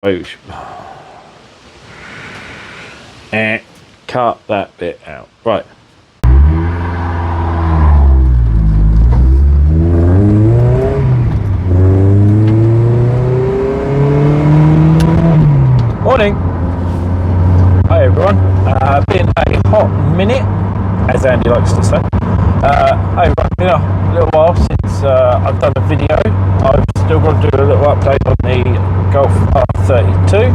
And cut that bit out. Right. Morning. Hi everyone. Been a hot minute, as Andy likes to say. Hi everyone. Been a little while since I've done a video. I've still got to do a little update on the Golf R32.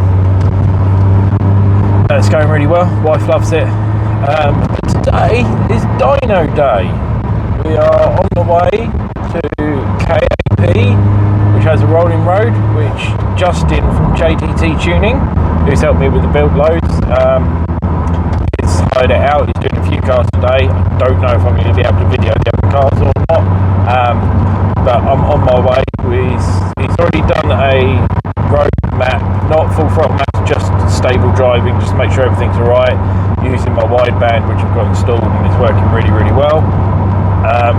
It's going really well. Wife loves it. But today is Dyno Day. We are on the way to K20, which has a rolling road, which Justin from K20 Tuning, who's helped me with the build loads, he's hired it out. He's doing a few cars today. I don't know if I'm going to be able to video the other cars or not, but I'm on my way. He's already done a road map, not full throttle map, just stable driving, just to make sure everything's alright, using my wideband, which I've got installed, and it's working really, really well.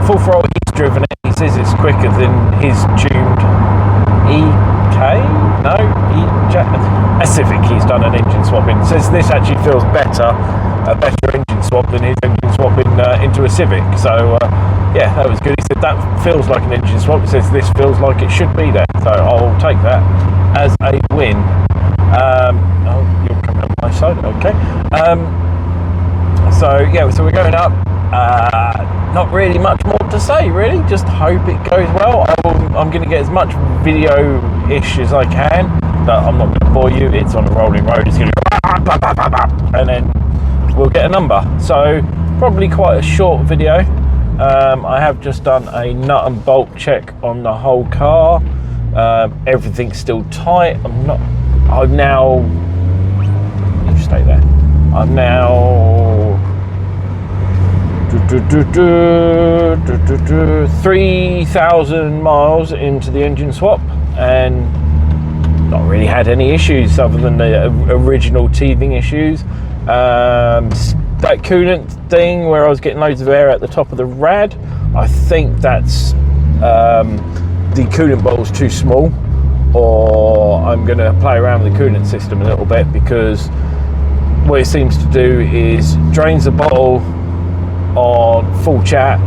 Full throttle, he's driven it. He says it's quicker than his tuned a Civic. He's done an engine swap in. Says this actually feels better, a better engine swap than his engine swap into a Civic. So yeah, that was good. He said that feels like an engine swap. He says this feels like it should be there. So I'll take that as a win. Oh, you're coming up my side. Okay. So yeah, so we're going up. Not really much more to say, really. Just hope it goes well. I'm going to get as much video-ish as I can, but I'm not going to bore you. It's on a rolling road. It's going to go, and then we'll get a number. So probably quite a short video. I have just done a nut and bolt check on the whole car. Everything's still tight. I've now. You stay there. I'm now 3,000 miles into the engine swap, and not really had any issues other than the original teething issues. That coolant thing where I was getting loads of air at the top of the rad, I think that's the coolant bottle's too small, or I'm going to play around with the coolant system a little bit, because what it seems to do is drains the bottle on full chat,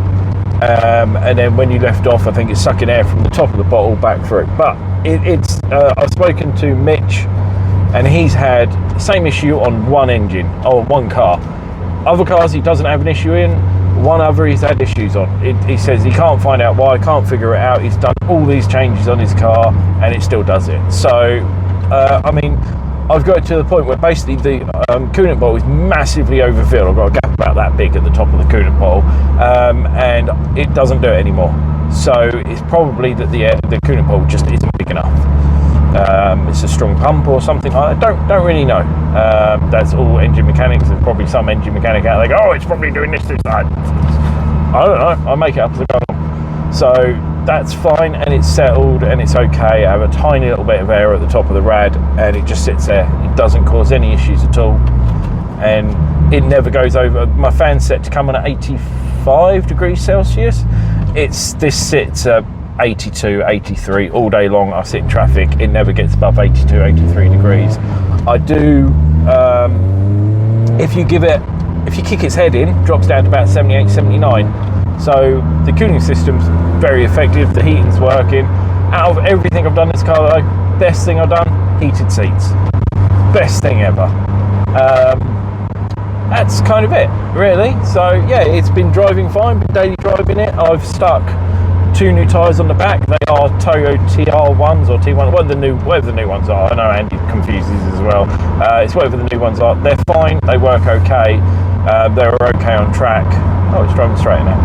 and then when you left off, I think it's sucking air from the top of the bottle back through. But it's I've spoken to Mitch, and he's had the same issue on one engine or one car. Other cars he doesn't have an issue in. One other he's had issues on. He says he can't find out why, can't figure it out. He's done all these changes on his car and it still does it. So I mean, I've got to the point where basically the coolant bottle is massively overfilled. I've got a gap about that big at the top of the coolant bottle, and it doesn't do it anymore. So it's probably that the coolant bottle just isn't big enough. It's a strong pump or something like that. Don't really know. That's all engine mechanics. There's probably some engine mechanic out there. Oh, it's probably doing this, that. I don't know. I'll make it up as I go along. So that's fine, and it's settled, and it's okay. I have a tiny little bit of air at the top of the rad, and it just sits there. It doesn't cause any issues at all, and it never goes over. My fan's set to come on at 85 degrees Celsius. This sits at 82, 83 all day long. I sit in traffic. It never gets above 82, 83 degrees. I do, if you kick its head in, drops down to about 78, 79. So the cooling system's very effective. The heating's working. Out of everything I've done in this car, though, best thing I've done, heated seats. Best thing ever. That's kind of it, really. So yeah, it's been driving fine, been daily driving it. I've stuck 2 new tyres on the back. They are Toyota TR1s or T1, whatever the new ones are. I know Andy confuses as well. It's whatever the new ones are. They're fine. They work okay. They're okay on track. Oh, it's driving straight now.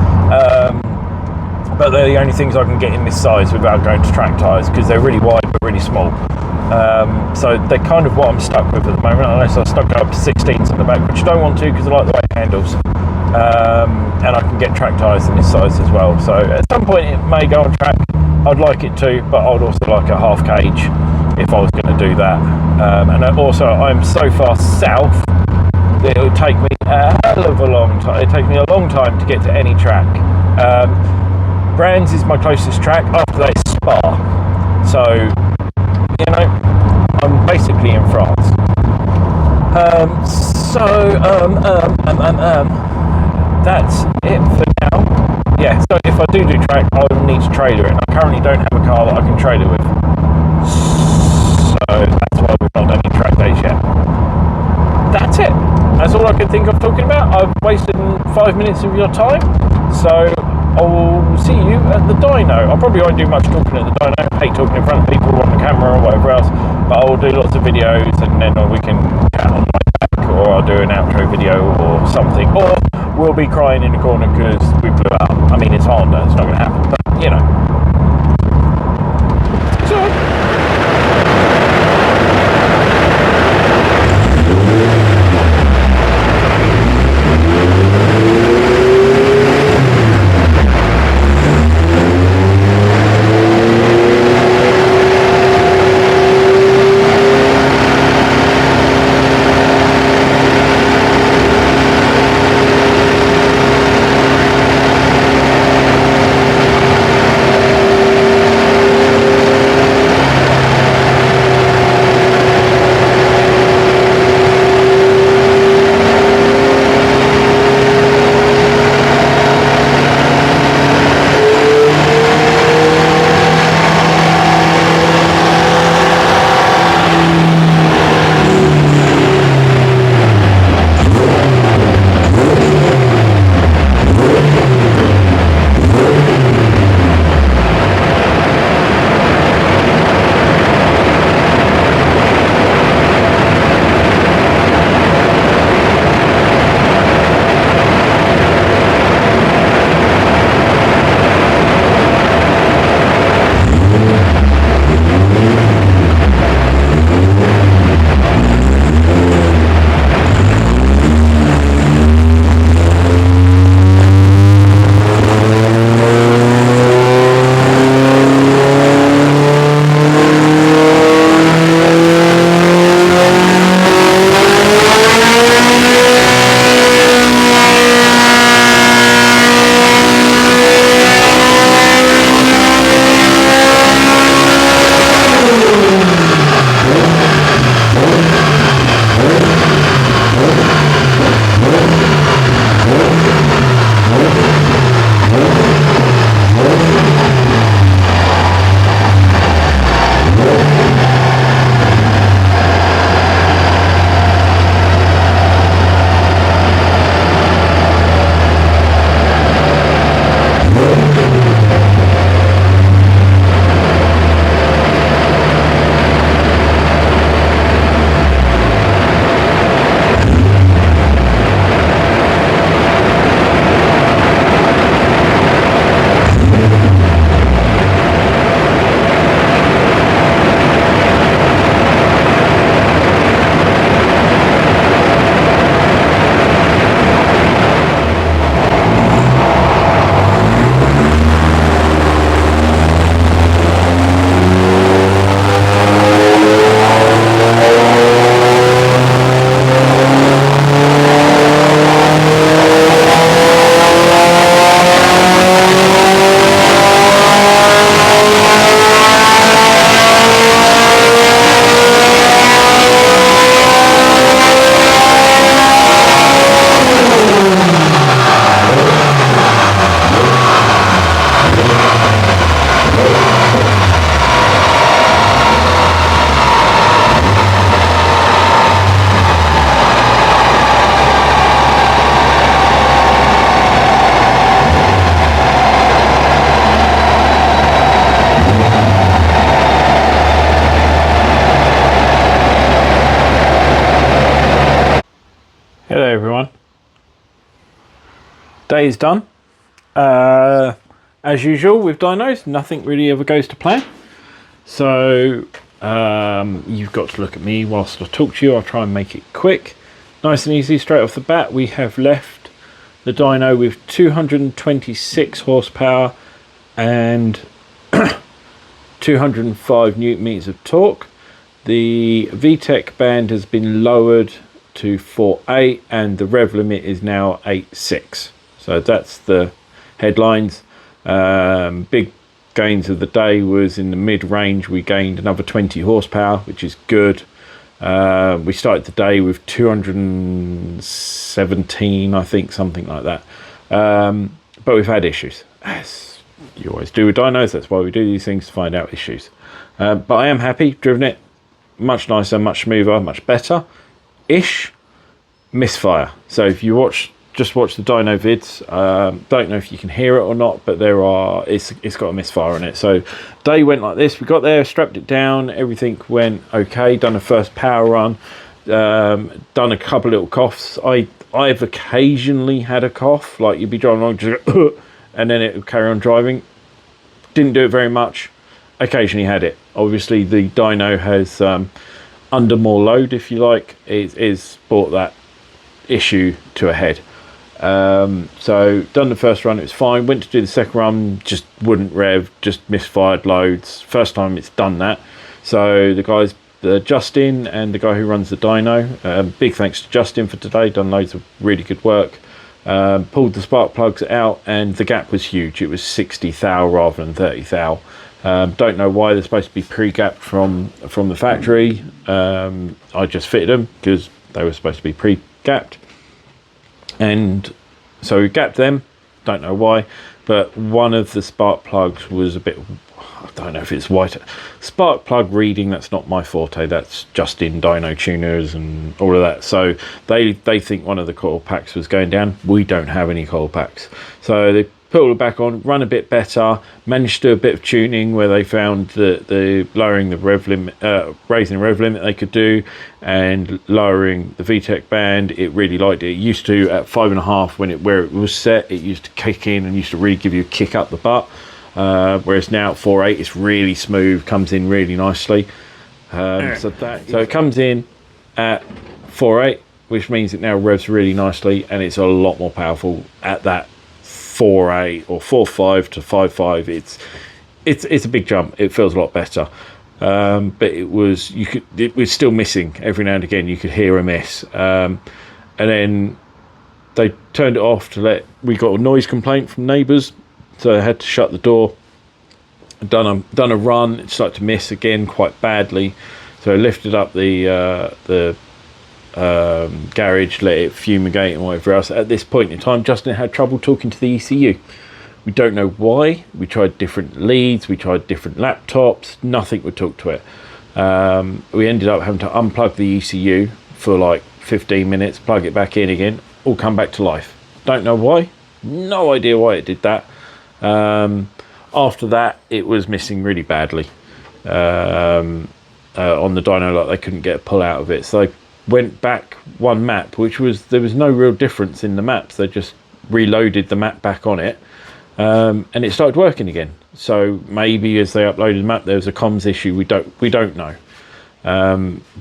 But they're the only things I can get in this size without going to track tyres, because they're really wide but really small. So they're kind of what I'm stuck with at the moment, unless I stuck up to 16s on the back, which I don't want to, because I like the way it handles. And I can get track tyres in this size as well. So at some point it may go on track. I'd like it to, but I'd also like a half cage if I was going to do that. And also I'm so far south that it would take me a hell of a long time. It takes me a long time to get to any track. Brands is my closest track. After that is Spa. So, you know, I'm basically specifically in France. That's it for now. Yeah, so if I do track, I will need to trailer it. I currently don't have a car that I can trailer with. So that's why we've not done any track days yet. That's it. That's all I can think of talking about. I've wasted 5 minutes of your time. So I'll see you at the dyno. I probably won't do much talking at the dyno. I hate talking in front of people on the camera or whatever else. But I'll do lots of videos and then we can chat on my back, or I'll do an outro video or something. Or we'll be crying in the corner because we blew up. I mean, it's Honda, it's not going to happen, but you know. So, hello everyone. Day is done. As usual with dynos, nothing really ever goes to plan. So you've got to look at me whilst I talk to you. I'll try and make it quick. Nice and easy straight off the bat. We have left the dyno with 226 horsepower and 205 newton meters of torque. The VTEC band has been lowered to 4.8 and the rev limit is now 8.6. So that's the headlines. Big gains of the day was in the mid range. We gained another 20 horsepower, which is good. We started the day with 217, I think, something like that. But we've had issues, as you always do with dynos. That's why we do these things, to find out issues. But I am happy, driven it, much nicer, much smoother, much better ish. Misfire. So if you just watch the dyno vids, don't know if you can hear it or not, but it's got a misfire on it. So day went like this. We got there, strapped it down, everything went okay, done a first power run, done a couple little coughs. I've occasionally had a cough, like you'd be driving along just and then it would carry on driving. Didn't do it very much, occasionally had it. Obviously the dyno has under more load, if you like, is brought that issue to a head. So done the first run, it was fine. Went to do the second run, just wouldn't rev, just misfired loads. First time it's done that. So the guys, Justin and the guy who runs the dyno, big thanks to Justin for today, done loads of really good work. Pulled the spark plugs out and the gap was huge. It was 60 thou rather than 30 thou. Don't know why they're supposed to be pre-gapped from the factory. I just fitted them because they were supposed to be pre-gapped, and so we gapped them. Don't know why, but one of the spark plugs was a bit, I don't know if it's white. Spark plug reading, that's not my forte. That's just in dyno tuners and all of that. So they think one of the coil packs was going down. We don't have any coil packs, so they put it back on, run a bit better, managed to do a bit of tuning where they found that the lowering the rev limit, raising the rev limit they could do, and lowering the VTEC band, it really liked it. It used to, at 5.5, where it was set, it used to kick in and used to really give you a kick up the butt, whereas now at 4.8 it's really smooth, comes in really nicely. So it comes in at 4.8, which means it now revs really nicely, and it's a lot more powerful at that 4.8 or 4.5 to 5.5. It's a big jump. It feels a lot better, but it was still missing every now and again. You could hear a miss, and then they turned it off we got a noise complaint from neighbours, so I had to shut the door. Done a run. It started to miss again quite badly, so I lifted up the garage, let it fumigate and whatever else. At this point in time, Justin had trouble talking to the ECU. We don't know why. We tried different leads, we tried different laptops, nothing would talk to it. We ended up having to unplug the ECU for like 15 minutes, plug it back in again, all come back to life. Don't know why, no idea why it did that. After that, it was missing really badly on the dyno, like they couldn't get a pull out of it. So went back one map, there was no real difference in the maps. They just reloaded the map back on it, and it started working again. So maybe as they uploaded the map, there was a comms issue. We don't know.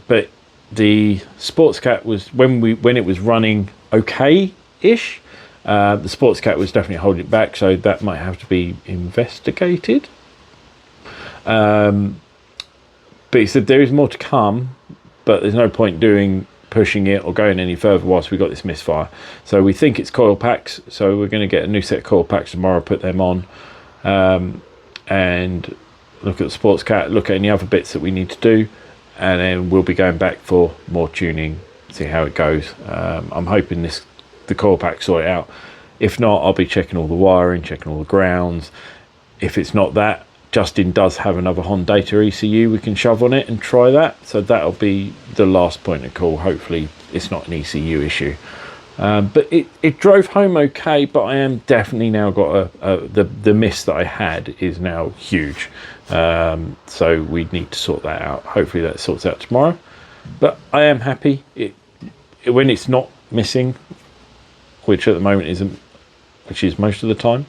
But the sports cat was when it was running okay-ish. The sports cat was definitely holding it back, so that might have to be investigated. But he said there is more to come, but there's no point pushing it or going any further whilst we got this misfire. So we think it's coil packs, so we're going to get a new set of coil packs tomorrow, put them on, and look at the sports cat, look at any other bits that we need to do, and then we'll be going back for more tuning, see how it goes. I'm hoping the coil pack sort it out. If not, I'll be checking all the wiring, checking all the grounds. If it's not that, Justin does have another hondata ECU we can shove on it and try that, so that'll be the last point of call. Hopefully it's not an ECU issue, but it drove home okay, but I am definitely now got the miss that I had is now huge, so we need to sort that out. Hopefully that sorts out tomorrow, but I am happy when it's not missing, which at the moment isn't, which is most of the time.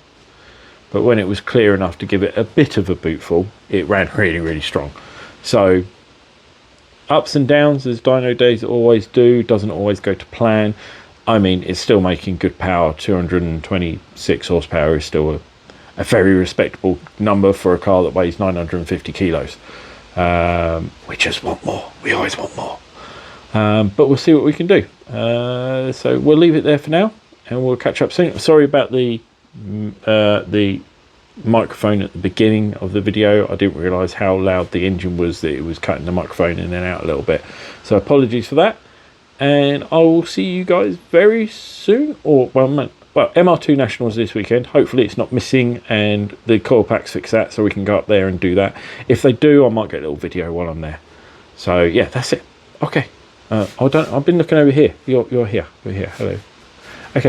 But when it was clear enough to give it a bit of a bootful, it ran really, really strong. So ups and downs, as dyno days always do, doesn't always go to plan. I mean, it's still making good power. 226 horsepower is still a very respectable number for a car that weighs 950 kilos. We just want more. We always want more. But we'll see what we can do. So we'll leave it there for now, and we'll catch up soon. Sorry about the microphone at the beginning of the video. I didn't realize how loud the engine was, that it was cutting the microphone in and out a little bit, so apologies for that. And I will see you guys very soon, or well, MR2 Nationals this weekend. Hopefully it's not missing and the coil packs fix that, so we can go up there and do that. If they do, I might get a little video while I'm there. So yeah, that's it. Okay. I've been looking over here. You're here. We're here. Hello.